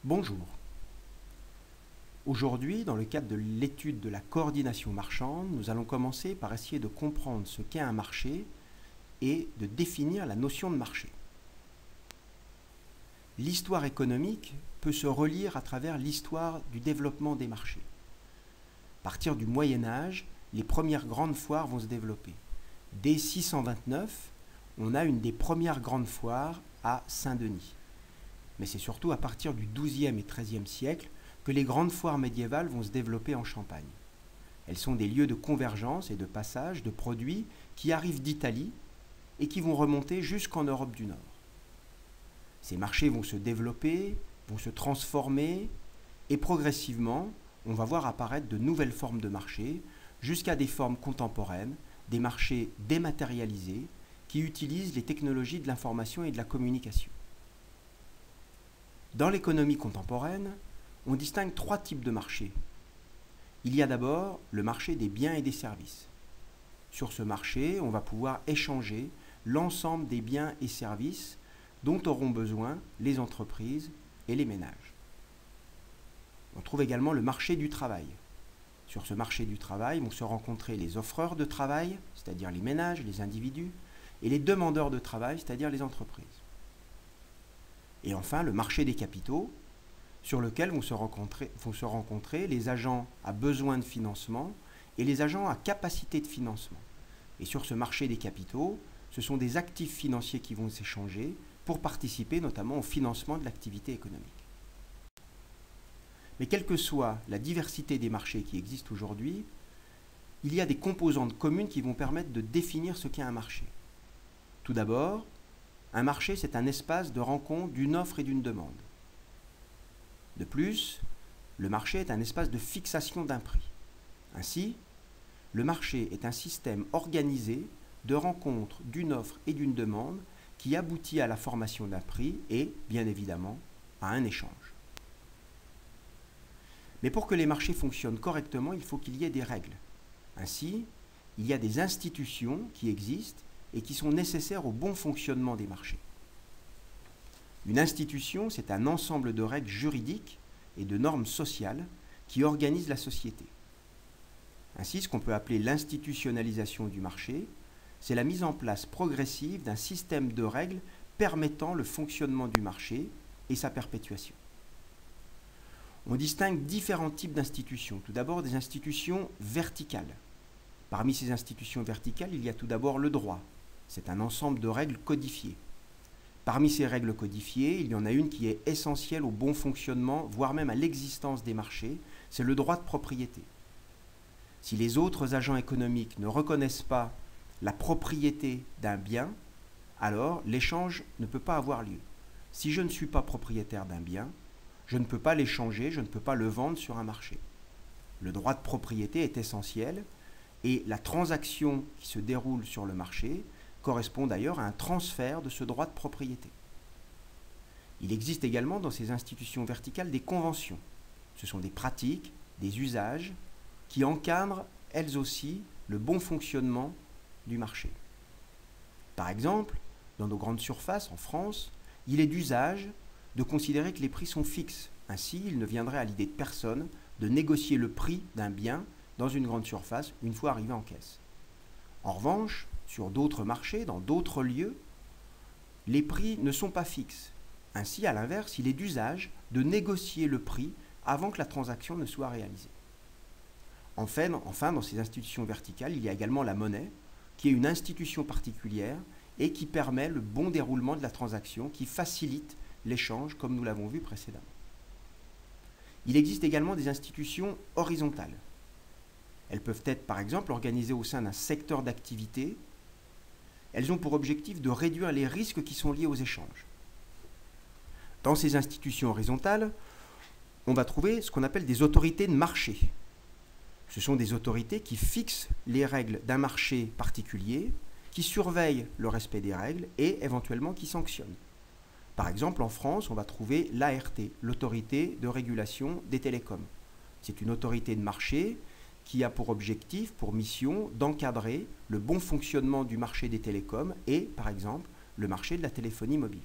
Bonjour. Aujourd'hui, dans le cadre de l'étude de la coordination marchande, nous allons commencer par essayer de comprendre ce qu'est un marché et de définir la notion de marché. L'histoire économique peut se relire à travers l'histoire du développement des marchés. À partir du Moyen Âge, les premières grandes foires vont se développer. Dès 629, on a une des premières grandes foires à Saint-Denis. Mais c'est surtout à partir du XIIe et XIIIe siècle que les grandes foires médiévales vont se développer en Champagne. Elles sont des lieux de convergence et de passage de produits qui arrivent d'Italie et qui vont remonter jusqu'en Europe du Nord. Ces marchés vont se développer, vont se transformer et progressivement, on va voir apparaître de nouvelles formes de marchés jusqu'à des formes contemporaines, des marchés dématérialisés qui utilisent les technologies de l'information et de la communication. Dans l'économie contemporaine, on distingue trois types de marchés. Il y a d'abord le marché des biens et des services. Sur ce marché, on va pouvoir échanger l'ensemble des biens et services dont auront besoin les entreprises et les ménages. On trouve également le marché du travail. Sur ce marché du travail vont se rencontrer les offreurs de travail, c'est-à-dire les ménages, les individus, et les demandeurs de travail, c'est-à-dire les entreprises. Et enfin, le marché des capitaux, sur lequel vont se rencontrer les agents à besoin de financement et les agents à capacité de financement. Et sur ce marché des capitaux, ce sont des actifs financiers qui vont s'échanger pour participer notamment au financement de l'activité économique. Mais quelle que soit la diversité des marchés qui existent aujourd'hui, il y a des composantes communes qui vont permettre de définir ce qu'est un marché. Tout d'abord, un marché, c'est un espace de rencontre d'une offre et d'une demande. De plus, le marché est un espace de fixation d'un prix. Ainsi, le marché est un système organisé de rencontre d'une offre et d'une demande qui aboutit à la formation d'un prix et, bien évidemment, à un échange. Mais pour que les marchés fonctionnent correctement, il faut qu'il y ait des règles. Ainsi, il y a des institutions qui existent et qui sont nécessaires au bon fonctionnement des marchés. Une institution, c'est un ensemble de règles juridiques et de normes sociales qui organisent la société. Ainsi, ce qu'on peut appeler l'institutionnalisation du marché, c'est la mise en place progressive d'un système de règles permettant le fonctionnement du marché et sa perpétuation. On distingue différents types d'institutions. Tout d'abord, des institutions verticales. Parmi ces institutions verticales, il y a tout d'abord le droit. C'est un ensemble de règles codifiées. Parmi ces règles codifiées, il y en a une qui est essentielle au bon fonctionnement, voire même à l'existence des marchés, c'est le droit de propriété. Si les autres agents économiques ne reconnaissent pas la propriété d'un bien, alors l'échange ne peut pas avoir lieu. Si je ne suis pas propriétaire d'un bien, je ne peux pas l'échanger, je ne peux pas le vendre sur un marché. Le droit de propriété est essentiel et la transaction qui se déroule sur le marché correspond d'ailleurs à un transfert de ce droit de propriété. Il existe également dans ces institutions verticales des conventions. Ce sont des pratiques, des usages qui encadrent elles aussi le bon fonctionnement du marché. Par exemple, dans nos grandes surfaces en France, il est d'usage de considérer que les prix sont fixes. Ainsi, il ne viendrait à l'idée de personne de négocier le prix d'un bien dans une grande surface une fois arrivé en caisse. En revanche, sur d'autres marchés, dans d'autres lieux, les prix ne sont pas fixes. Ainsi, à l'inverse, il est d'usage de négocier le prix avant que la transaction ne soit réalisée. Enfin, dans ces institutions verticales, il y a également la monnaie, qui est une institution particulière et qui permet le bon déroulement de la transaction, qui facilite l'échange, comme nous l'avons vu précédemment. Il existe également des institutions horizontales. Elles peuvent être, par exemple, organisées au sein d'un secteur d'activité. Elles ont pour objectif de réduire les risques qui sont liés aux échanges. Dans ces institutions horizontales, on va trouver ce qu'on appelle des autorités de marché. Ce sont des autorités qui fixent les règles d'un marché particulier, qui surveillent le respect des règles et éventuellement qui sanctionnent. Par exemple, en France, on va trouver l'ART, l'autorité de régulation des télécoms. C'est une autorité de marché qui a pour objectif, pour mission, d'encadrer le bon fonctionnement du marché des télécoms et, par exemple, le marché de la téléphonie mobile.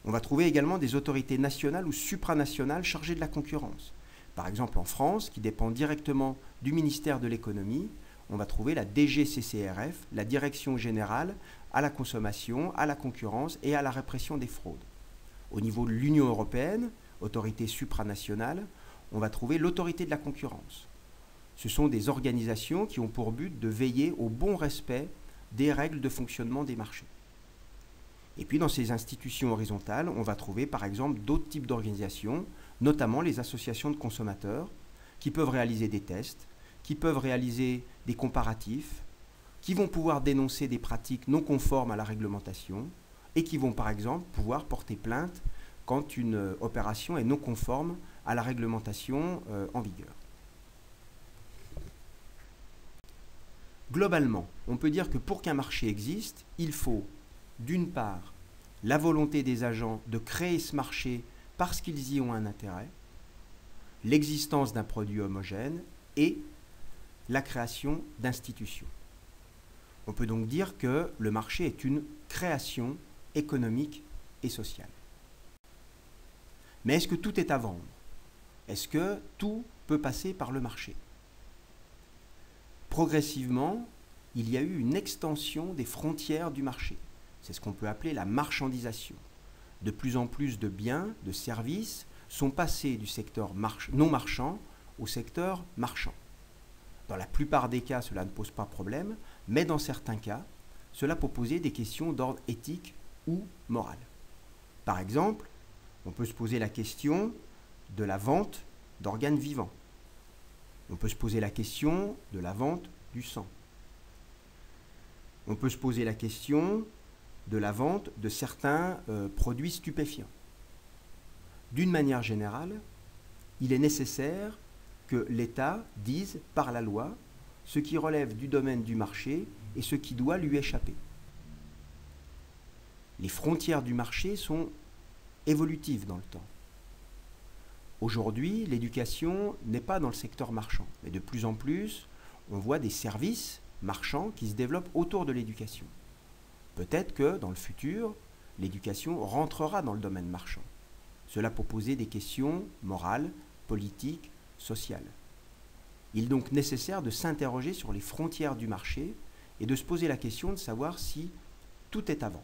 On va trouver également des autorités nationales ou supranationales chargées de la concurrence. Par exemple, en France, qui dépend directement du ministère de l'économie, on va trouver la DGCCRF, la Direction générale à la consommation, à la concurrence et à la répression des fraudes. Au niveau de l'Union européenne, autorité supranationale, on va trouver l'autorité de la concurrence. Ce sont des organisations qui ont pour but de veiller au bon respect des règles de fonctionnement des marchés. Et puis dans ces institutions horizontales, on va trouver par exemple d'autres types d'organisations, notamment les associations de consommateurs, qui peuvent réaliser des tests, qui peuvent réaliser des comparatifs, qui vont pouvoir dénoncer des pratiques non conformes à la réglementation et qui vont par exemple pouvoir porter plainte quand une opération est non conforme à la réglementation en vigueur. Globalement, on peut dire que pour qu'un marché existe, il faut d'une part la volonté des agents de créer ce marché parce qu'ils y ont un intérêt, l'existence d'un produit homogène et la création d'institutions. On peut donc dire que le marché est une création économique et sociale. Mais est-ce que tout est à vendre? Est-ce que tout peut passer par le marché? Progressivement, il y a eu une extension des frontières du marché. C'est ce qu'on peut appeler la marchandisation. De plus en plus de biens, de services sont passés du secteur non marchand au secteur marchand. Dans la plupart des cas, cela ne pose pas problème, mais dans certains cas, cela peut poser des questions d'ordre éthique ou moral. Par exemple, on peut se poser la question de la vente d'organes vivants. On peut se poser la question de la vente du sang. On peut se poser la question de la vente de certains produits stupéfiants. D'une manière générale, il est nécessaire que l'État dise par la loi ce qui relève du domaine du marché et ce qui doit lui échapper. Les frontières du marché sont évolutives dans le temps. Aujourd'hui, l'éducation n'est pas dans le secteur marchand, mais de plus en plus, on voit des services marchands qui se développent autour de l'éducation. Peut-être que dans le futur, l'éducation rentrera dans le domaine marchand. Cela peut poser des questions morales, politiques, sociales. Il est donc nécessaire de s'interroger sur les frontières du marché et de se poser la question de savoir si tout est à vendre.